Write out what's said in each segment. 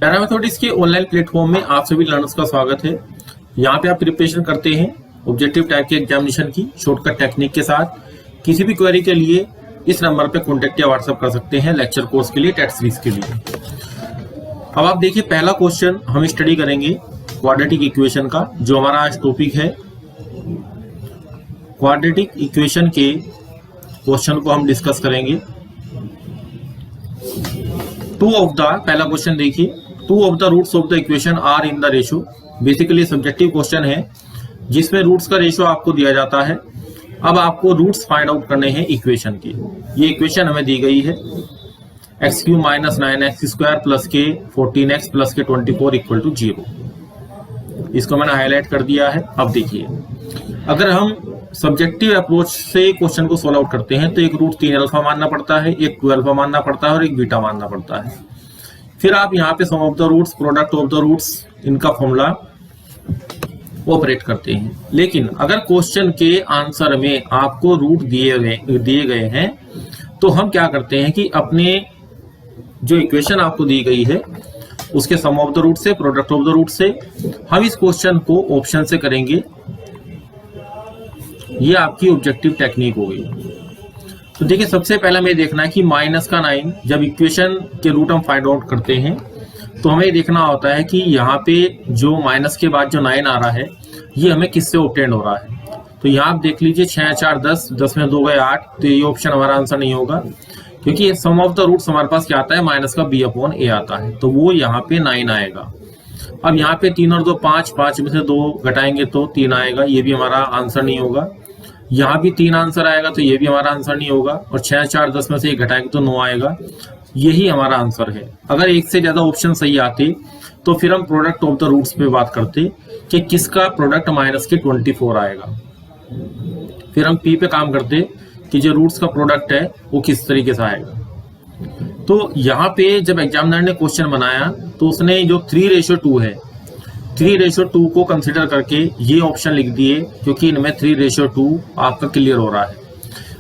पैरामेथोडिक्स के online platform में आप सभी लर्नर्स का स्वागत है। यहाँ पे आप प्रिपरेशन करते हैं ऑब्जेक्टिव टाइप के एग्जामिनेशन की शॉर्टकट टेक्निक के साथ। किसी भी क्वेरी के लिए इस नंबर पे कॉन्टेक्ट या व्हाट्सएप कर सकते हैं लेक्चर कोर्स के लिए, टेस्ट सीरीज के लिए। अब आप देखिए, पहला क्वेश्चन हम स्टडी करेंगे क्वाड्रेटिक इक्वेशन का, जो हमारा आज टॉपिक है। क्वाड्रेटिक इक्वेशन के क्वेश्चन को हम डिस्कस करेंगे। पहला क्वेश्चन देखिए, 2 of the roots of the equation are in the ratio. Basically subjective question है जिसमें रूट्स का रेशो आपको दिया जाता है। अब आपको रूट्स फाइंड आउट करने हैं इक्वेशन के। ये इक्वेशन हमें दी गई है x³ - 9x² + k 14x + k 24 = 0। इसको मैंने हाईलाइट कर दिया है। अब देखिए, अगर हम सब्जेक्टिव अप्रोच से क्वेश्चन को सोल्व आउट करते हैं तो एक रूट 3 अल्फा मानना पड़ता है, एक 2 अल्फा मानना पड़ता है और एक बीटा मानना पड़ता है। फिर आप यहाँ पे sum of the roots, product of the roots, इनका फॉर्मूला ऑपरेट करते हैं। लेकिन अगर क्वेश्चन के आंसर में आपको रूट दिए गए हैं तो हम क्या करते हैं कि अपने जो इक्वेशन आपको दी गई है उसके सम ऑफ द रूट से, प्रोडक्ट ऑफ द रूट से हम इस क्वेश्चन को ऑप्शन से करेंगे। ये आपकी ऑब्जेक्टिव टेक्निक हो गई। तो देखिए, सबसे पहला हमें देखना है कि -9 जब इक्वेशन के रूट हम फाइंड आउट करते हैं तो हमें देखना होता है कि यहाँ पे जो माइनस के बाद जो 9 आ रहा है ये हमें किससे ऑब्टेन हो रहा है। तो यहाँ आप देख लीजिए, 6 4 10, 10 में 2 गए 8, तो ये ऑप्शन हमारा आंसर नहीं होगा, क्योंकि सम ऑफ द रूट्स हमारे पास क्या आता है, माइनस का b/a आता है, तो वो यहाँ पे 9 आएगा। अब यहाँ पे 3 और 2 5, 5 में से 2 घटाएंगे तो 3 आएगा, ये भी हमारा आंसर नहीं होगा। यहाँ भी 3 आंसर आएगा तो ये भी हमारा आंसर नहीं होगा। और 6 4 10 में से 1 घटाएंगे तो 9 आएगा, यही हमारा आंसर है। अगर एक से ज्यादा ऑप्शन सही आते तो फिर हम प्रोडक्ट ऑफ द रूट्स पे बात करते कि किसका प्रोडक्ट -24 आएगा। फिर हम पी पे काम करते कि जो रूट्स का प्रोडक्ट है वो किस तरीके से आएगा। तो यहाँ पे जब एग्जामिनर ने क्वेश्चन बनाया तो उसने जो 3:2 है, 3:2 को कंसिडर करके ये ऑप्शन लिख दिए, क्योंकि इनमें 3:2 आपका क्लियर हो रहा है।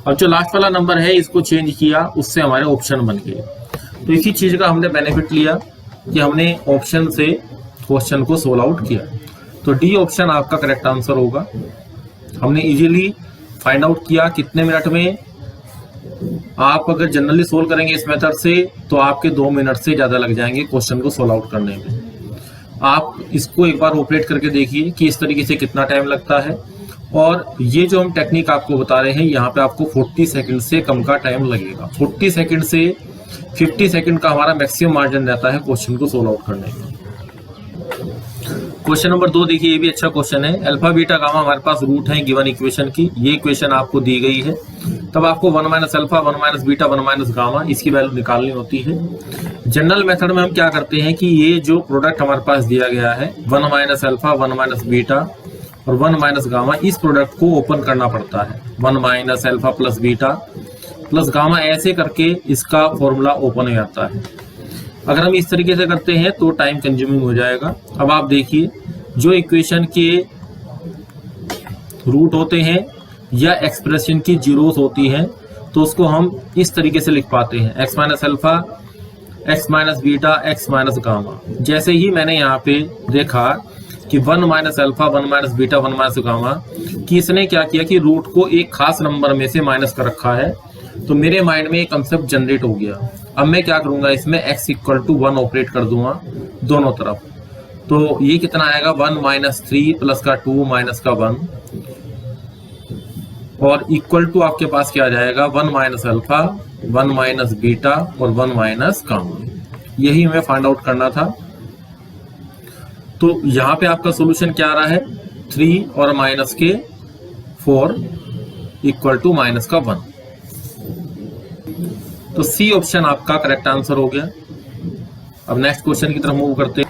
अब जो लास्ट वाला नंबर है इसको चेंज किया, उससे हमारे ऑप्शन बन गए। तो इसी चीज का हमने बेनिफिट लिया कि हमने ऑप्शन से क्वेश्चन को सोल्व आउट किया। तो डी ऑप्शन आपका करेक्ट आंसर होगा। हमने इजीली फाइंड आउट किया कितने मिनट में। आप अगर जनरली सोल्व करेंगे इस मेथड से तो आपके 2 मिनट से ज्यादा लग जाएंगे क्वेश्चन को सोल्व आउट करने में। आप इसको एक बार ऑपरेट करके देखिए कि इस तरीके से कितना टाइम लगता है। और ये जो हम टेक्निक आपको बता रहे हैं, यहाँ पे आपको 40 सेकंड से कम का टाइम लगेगा। 40 सेकंड से 50 सेकंड का हमारा मैक्सिमम मार्जिन रहता है क्वेश्चन को सोल्व आउट करने का। क्वेश्चन नंबर 2 देखिए, ये भी अच्छा क्वेश्चन है। अल्फा बीटा गामा हमारे पास रूट है गिवन इक्वेशन की। ये इक्वेशन आपको दी गई है, तब आपको 1 - अल्फा 1 - बीटा 1 - गामा इसकी वैल्यू निकालनी होती है। जनरल मेथड में हम क्या करते हैं कि ये जो प्रोडक्ट हमारे पास दिया गया है 1 - अल्फा 1 - बीटा और 1 - गामा, इस प्रोडक्ट को ओपन करना पड़ता है। 1 - अल्फा + बीटा + गामा, ऐसे करके इसका फॉर्मूला ओपन हो जाता है। अगर हम इस तरीके से करते हैं तो टाइम कंज्यूमिंग हो जाएगा। अब आप देखिए, जो इक्वेशन के रूट होते हैं या एक्सप्रेशन की जीरोस होती हैं तो उसको हम इस तरीके से लिख पाते हैं, x - alpha x - beta x - gamma. जैसे ही मैंने यहाँ पे देखा कि 1 - अल्फा 1 - बीटा 1 - गामा, कि इसने क्या किया कि रूट को एक खास नंबर में से माइनस कर रखा है, तो मेरे माइंड में एक कंसेप्ट जनरेट हो गया। अब मैं क्या करूंगा, इसमें x = 1 ऑपरेट कर दूंगा दोनों तरफ। तो ये कितना आएगा, 1 - 3 प्लस का 2 माइनस का 1 और इक्वल टू आपके पास क्या आ जाएगा, 1 - अल्फा 1 - बीटा और 1 - गामा। यही हमें फाइंड आउट करना था। तो यहाँ पे आपका सोल्यूशन क्या आ रहा है, 3 और -4 = -1। तो सी ऑप्शन आपका करेक्ट आंसर हो गया। अब नेक्स्ट क्वेश्चन की तरफ मूव करते हैं।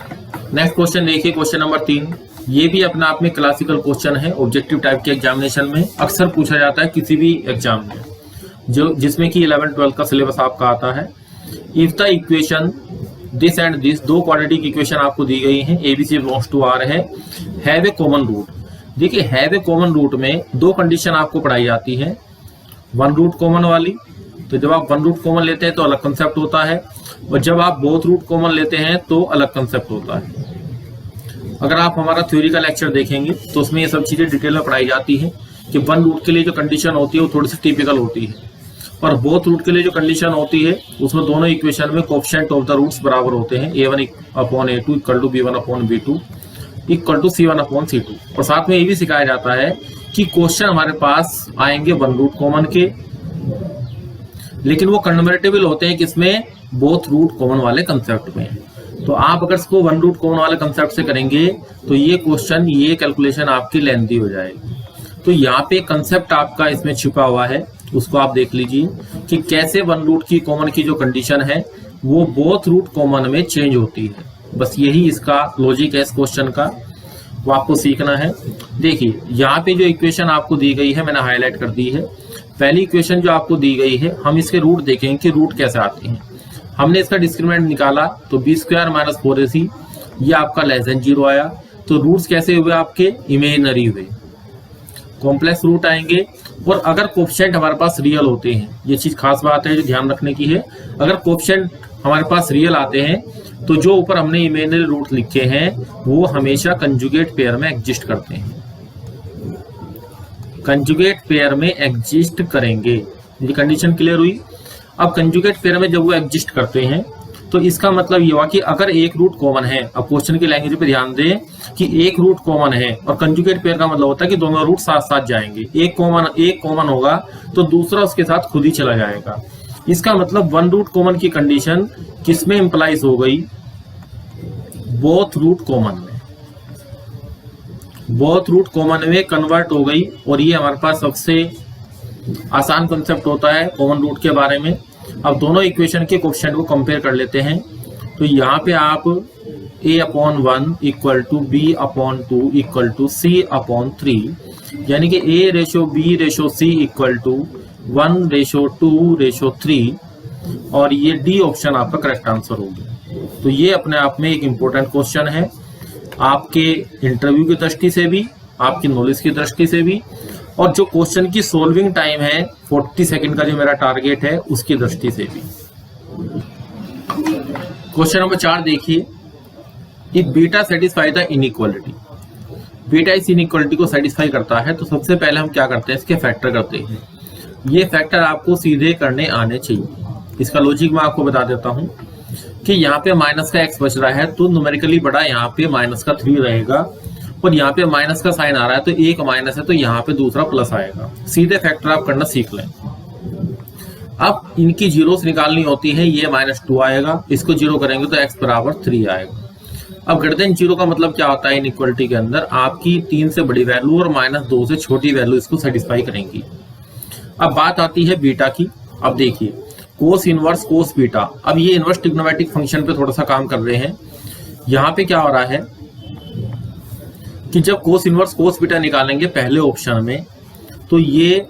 नेक्स्ट क्वेश्चन देखिए, क्वेश्चन नंबर 3। ये भी अपने आप में क्लासिकल क्वेश्चन है, ऑब्जेक्टिव टाइप के एग्जामिनेशन में अक्सर पूछा जाता है किसी भी एग्जाम में, जो जिसमें कि 11 12 का सिलेबस आपका आता है। If the equation this and this, 2 quadratic equation आपको दी गई हैं, ABC बिलोंग्स टू R है, हैव ए कॉमन रूट। देखिए, हैव ए कॉमन रूट में 2 कंडीशन आपको पढ़ाई जाती है, 1 रूट कॉमन वाली। तो जब आप 1 रूट कॉमन लेते हैं तो अलग कंसेप्ट होता है, और जब आप बोथ रूट कॉमन लेते हैं तो अलग कंसेप्ट होता है। अगर आप हमारा थ्योरी का लेक्चर देखेंगे तो उसमें ये सब चीजें डिटेल में पढ़ाई जाती है कि वन रूट के लिए जो कंडीशन होती है वो थोड़ी सी टिपिकल होती है, और बोथ रूट के लिए जो कंडीशन होती है उसमें दोनों इक्वेशन में कोएफिशिएंट ऑफ द रूट्स बराबर होते हैं, a1/a2 equal to b1/b2 equal to c1/c2। और साथ में ये भी सिखाया जाता है कि क्वेश्चन हमारे पास आएंगे वन रूट कॉमन के, लेकिन वो कन्वर्टेबल होते हैं किसमें, बोथ रूट कॉमन वाले कंसेप्ट में। तो आप अगर इसको वन रूट कॉमन वाले कंसेप्ट से करेंगे तो ये क्वेश्चन, ये कैलकुलेशन आपकी लेंथी हो जाएगी। तो यहाँ पे कंसेप्ट आपका इसमें छिपा हुआ है, उसको आप देख लीजिए कि कैसे वन रूट की कॉमन की जो कंडीशन है वो बोथ रूट कॉमन में चेंज होती है। बस यही इसका लॉजिक है इस क्वेश्चन का, वो आपको सीखना है। देखिए यहाँ पे जो इक्वेशन आपको दी गई है मैंने हाईलाइट कर दी है। पहली इक्वेशन जो आपको दी गई है, हम इसके रूट देखेंगे कि रूट कैसे आते हैं। हमने इसका डिस्क्रिमिनेंट निकाला तो b² - 4ac ये आपका लेस देन 0 आया। तो रूट्स कैसे हुए आपके, इमेजिनरी हुए, कॉम्प्लेक्स रूट आएंगे। और अगर कोएफिशिएंट हमारे पास रियल होते हैं, ये चीज खास बात है जो ध्यान रखने की है, अगर कोएफिशिएंट हमारे पास रियल आते हैं तो जो ऊपर हमने इमेजिनरी रूट लिखे हैं वो हमेशा कंजुगेट पेयर में एग्जिस्ट करते हैं, कंजुगेट पेयर में एग्जिस्ट करेंगे। ये कंडीशन क्लियर हुई। अब कंजुगेट पेयर में जब वो एग्जिस्ट करते हैं तो इसका मतलब ये हुआ कि अगर एक रूट कॉमन है, अब क्वेश्चन की लैंग्वेज पे ध्यान दें कि एक रूट कॉमन है, और कंजुगेट पेयर का मतलब होता है कि दोनों रूट साथ साथ जाएंगे। एक कॉमन होगा तो दूसरा उसके साथ खुद ही चला जाएगा। इसका मतलब वन रूट कॉमन की कंडीशन किसमें इंप्लाइज हो गई, बोथ रूट कॉमन में, बोथ रूट कॉमन में कन्वर्ट हो गई। और ये हमारे पास सबसे आसान कंसेप्ट होता है कॉमन रूट के बारे में। अब दोनों इक्वेशन के कोएफिशिएंट को कंपेयर कर लेते हैं। तो यहाँ पे आप a/1 equal to b/2 equal to c/3, यानी कि a/b/c इक्वल टू 1/2/3, और ये डी ऑप्शन आपका करेक्ट आंसर होगा। तो ये अपने आप में एक इम्पोर्टेंट क्वेश्चन है, आपके इंटरव्यू की दृष्टि से भी, आपकी नॉलेज की दृष्टि से भी, और जो क्वेश्चन की सोल्विंग टाइम है 40 सेकंड का जो मेरा टारगेट है उसकी दृष्टि से भी। क्वेश्चन नंबर 4 देखिए, if beta satisfy the inequality, beta इस इनइक्वालिटी को सेटिस्फाई करता है तो सबसे पहले हम क्या करते हैं, इसके फैक्टर करते हैं। ये फैक्टर आपको सीधे करने आने चाहिए। इसका लॉजिक मैं आपको बता देता हूं कि यहाँ पे माइनस का x बच रहा है तो न्यूमेरिकली बड़ा यहाँ पे -3 रहेगा, और यहाँ पे माइनस का साइन आ रहा है तो एक माइनस है तो यहाँ पे दूसरा प्लस आएगा। सीधे फैक्टर आप करना सीख लें। अब इनकी जीरोस निकालनी होती है, ये -2 आएगा, इसको जीरो करेंगे तो x बराबर 3 आएगा। अब ग्रेटर देन 0 का मतलब क्या होता है, इनइक्वालिटी के अंदर आपकी 3 से बड़ी वैल्यू और -2 से छोटी वैल्यू इसको सेटिस्फाई करेंगी। अब बात आती है बीटा की। अब देखिए कोस इनवर्स कोस बीटा, अब ये इनवर्स ट्रिग्नोमेट्रिक फंक्शन पे थोड़ा सा काम कर रहे हैं। यहाँ पे क्या हो रहा है कि जब कोस इनवर्स कोस बीटा निकालेंगे पहले ऑप्शन में, तो ये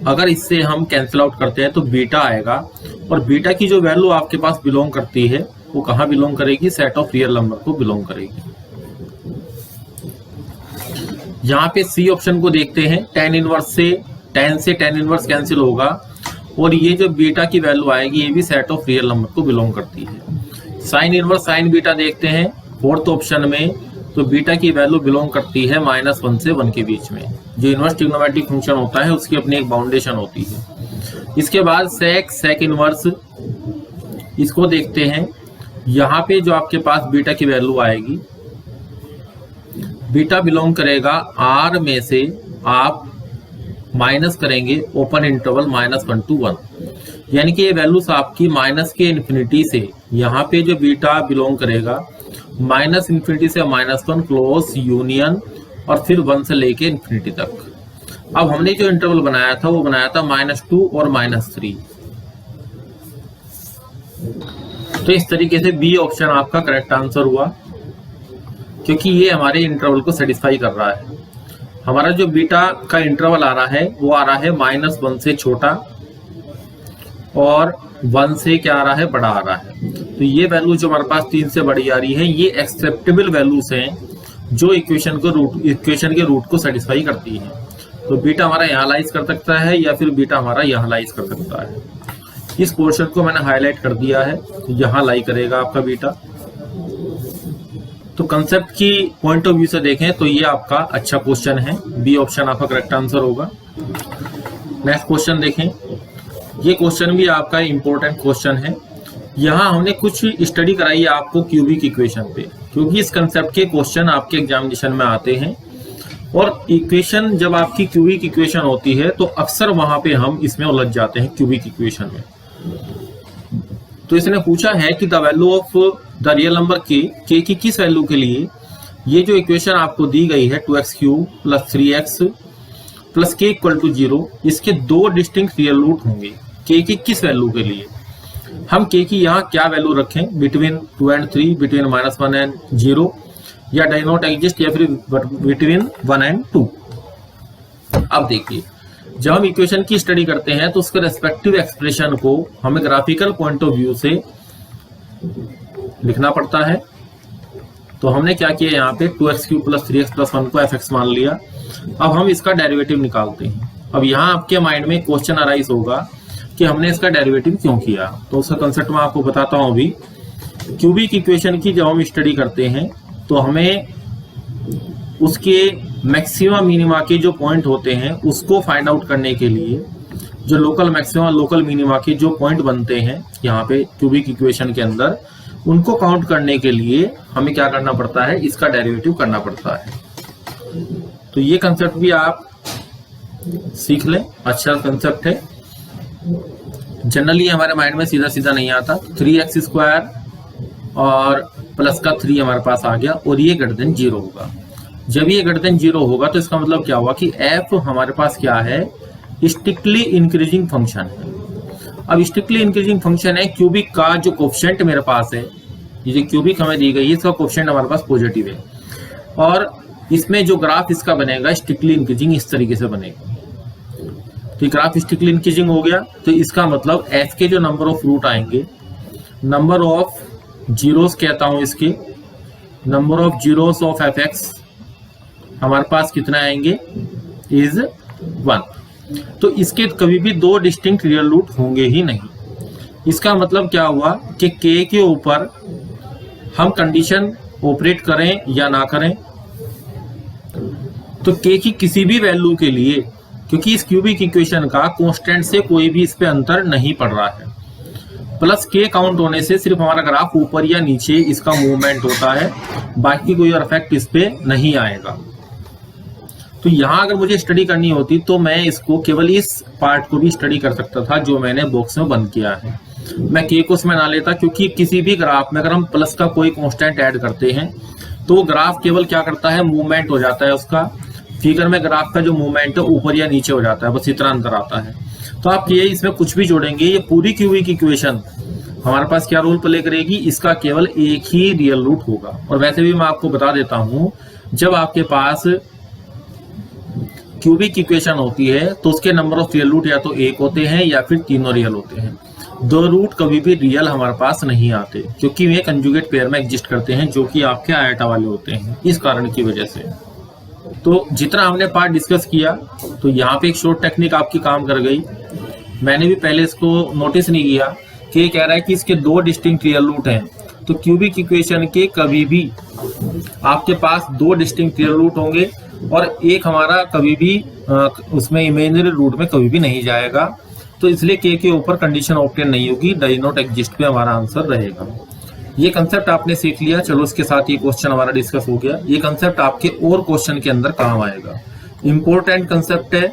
अगर इससे हम कैंसिल आउट करते हैं तो बीटा आएगा, और बीटा की जो वैल्यू आपके पास बिलोंग करती है वो कहाँ बिलोंग करेगी, सेट ऑफ रियल नंबर को बिलोंग करेगी। यहाँ पे सी ऑप्शन को देखते हैं, tan इनवर्स से tan इनवर्स कैंसिल होगा, और ये जो बीटा की वैल्यू आएगी ये भी सेट ऑफ रियल नंबर को बिलोंग करती है। साइन इनवर्स साइन बीटा देखते हैं फोर्थ ऑप्शन में, तो बीटा की वैल्यू बिलोंग करती है -1 से 1 के बीच में। जो इनवर्स ट्रिग्नोमेट्रिक फंक्शन होता है उसकी अपनी एक बाउंडेशन होती है। इसके बाद सेक इनवर्स, इसको देखते हैं। यहाँ पे जो आपके पास बीटा की वैल्यू आएगी, बीटा बिलोंग करेगा R में से आप माइनस करेंगे ओपन इंटरवल -1 to 1, यानी कि ये वैल्यूज आपकी माइनस के इन्फिनिटी से, यहाँ पे जो बीटा बिलोंग करेगा -∞ से -1 क्लोज यूनियन, और फिर 1 से लेके इन्फिनिटी तक। अब हमने जो इंटरवल बनाया था वो बनाया था -2 और -3। तो इस तरीके से बी ऑप्शन आपका करेक्ट आंसर हुआ, क्योंकि ये हमारे इंटरवल को सेटिस्फाई कर रहा है। हमारा जो बीटा का इंटरवल आ रहा है वो आ रहा है -1 से छोटा और 1 से क्या आ रहा है, बड़ा आ रहा है। तो ये वैल्यू जो हमारे पास 3 से बड़ी आ रही है ये एक्सेप्टेबल वैल्यूज हैं जो इक्वेशन के रूट को सेटिस्फाई करती है। तो बीटा हमारा यहाँ लाइज कर सकता है या फिर बीटा हमारा यहाँ लाइज कर सकता है। इस पोर्शन को मैंने हाईलाइट कर दिया है, यहां लाई करेगा आपका बीटा। तो कंसेप्ट की पॉइंट ऑफ व्यू से देखें तो ये आपका अच्छा क्वेश्चन है, बी ऑप्शन आपका करेक्ट आंसर होगा। नेक्स्ट क्वेश्चन देखें, ये क्वेश्चन भी आपका इंपॉर्टेंट क्वेश्चन है। यहाँ हमने कुछ स्टडी कराई है आपको क्यूबिक इक्वेशन पे, क्योंकि इस कंसेप्ट के क्वेश्चन आपके एग्जामिनेशन में आते हैं और इक्वेशन जब आपकी क्यूबिक इक्वेशन होती है तो अक्सर वहां पे हम इसमें उलझ जाते हैं क्यूबिक इक्वेशन में। तो इसने पूछा है कि the value of the real number के की किस वैल्यू के लिए ये जो इक्वेशन आपको दी गई है 2x³ + 3x + k = 0, इसके दो डिस्टिंक्ट रियल रूट होंगे के की किस वैल्यू के लिए। हम के की यहाँ क्या वैल्यू रखें, बिटवीन 2 and 3, बिटवीन -1 and 0, या डाई नॉट एग्जिस्ट, या फिर बिटवीन 1 and 2। अब देखिए, जब हम इक्वेशन की स्टडी करते हैं तो उसके रेस्पेक्टिव एक्सप्रेशन को हमें ग्राफिकल पॉइंट ऑफ व्यू से लिखना पड़ता है। तो हमने क्या किया, यहाँ पे 2x³ + 3x + 1 को fx मान लिया। अब हम इसका डेरिवेटिव निकालते हैं। अब यहाँ आपके माइंड में क्वेश्चन अराइज होगा कि हमने इसका डेरिवेटिव क्यों किया, तो उसका कंसेप्ट मैं आपको बताता हूँ अभी। क्यूबिक इक्वेशन की जब हम स्टडी करते हैं तो हमें उसके मैक्सिमम मिनिमा के जो पॉइंट होते हैं उसको फाइंड आउट करने के लिए, जो लोकल मैक्सिमा लोकल मिनिमा के जो पॉइंट बनते हैं यहाँ पे क्यूबिक इक्वेशन के अंदर, उनको काउंट करने के लिए हमें क्या करना पड़ता है, इसका डेरिवेटिव करना पड़ता है। तो ये कंसेप्ट भी आप सीख लें, अच्छा कंसेप्ट है। जनरली हमारे माइंड में सीधा सीधा नहीं आता। 3x² और प्लस का 3 हमारे पास आ गया और ये > 0 होगा। जब ये > 0 होगा तो इसका मतलब क्या हुआ कि f हमारे पास क्या है, स्ट्रिक्टली इंक्रीजिंग फंक्शन है। अब स्ट्रिक्टली इंक्रीजिंग फंक्शन है, क्यूबिक का जो कोफिशिएंट मेरे पास है, ये जो क्यूबिक हमें दी गई है इसका कोफिशिएंट हमारे पास पॉजिटिव है, और इसमें जो ग्राफ इसका बनेगा स्ट्रिक्टली इंक्रीजिंग इस तरीके से बनेगा। तो ग्राफ स्ट्रिक्टली इंक्रीजिंग हो गया, तो इसका मतलब f के जो नंबर ऑफ रूट आएंगे, नंबर ऑफ जीरोस कहता हूं इसके, number of zeros of fx हमारे पास कितना आएंगे, इज 1। तो इसके कभी भी दो डिस्टिंक्ट रियल रूट होंगे ही नहीं। इसका मतलब क्या हुआ कि k के ऊपर हम कंडीशन ऑपरेट करें या ना करें, तो k की किसी भी वैल्यू के लिए, क्योंकि इस क्यूबिक इक्वेशन का कांस्टेंट से कोई भी इस पे अंतर नहीं पड़ रहा है, प्लस k काउंट होने से सिर्फ हमारा ग्राफ ऊपर या नीचे इसका मूवमेंट होता है, बाकी कोई और इफेक्ट इस पे नहीं आएगा। तो यहाँ अगर मुझे स्टडी करनी होती तो मैं इसको केवल इस पार्ट को भी स्टडी कर सकता था जो मैंने बॉक्स में बंद किया है। मैं k को उसमें ना लेता, क्योंकि किसी भी ग्राफ में अगर हम प्लस का कोई कांस्टेंट ऐड करते हैं तो ग्राफ केवल क्या करता है, मूवमेंट हो जाता है उसका। फिगर में ग्राफ का जो मूवमेंट है ऊपर या नीचे हो जाता है, बस इतना अंतर आता है। तो आप ये इसमें कुछ भी जोड़ेंगे, ये पूरी क्यूबिक इक्वेशन हमारे पास क्या रोल प्ले करेगी, इसका केवल एक ही रियल रूट होगा। और वैसे भी मैं आपको बता देता हूं, जब आपके पास क्यूबिक इक्वेशन होती है तो उसके नंबर ऑफ रियल रूट या तो 1 होते हैं या फिर तीनों रियल होते हैं। 2 रूट कभी भी रियल हमारे पास नहीं आते, क्योंकि वे कंजुगेट पेयर में एग्जिस्ट करते हैं, जो कि आपके आयटा वाले होते हैं। इस कारण की वजह से तो जितना हमने पार्ट डिस्कस किया, तो यहाँ पे एक शॉर्ट टेक्निक आपकी काम कर गई। मैंने भी पहले इसको नोटिस नहीं किया कि ये कह रहा है कि इसके 2 डिस्टिंक्ट रियल रूट हैं, तो क्यूबिक इक्वेशन के कभी भी आपके पास 2 डिस्टिंक्ट रियल रूट होंगे और एक हमारा कभी भी उसमें इमेजिनरी रूट में कभी भी नहीं जाएगा। तो इसलिए के ऊपर कंडीशन ऑब्टेन नहीं होगी, डज नॉट एग्जिस्ट पे हमारा आंसर रहेगा। ये कंसेप्ट आपने सीख लिया। चलो इसके साथ ये क्वेश्चन हमारा डिस्कस हो गया। ये कंसेप्ट आपके और क्वेश्चन के अंदर काम आएगा, इंपॉर्टेंट कंसेप्ट है।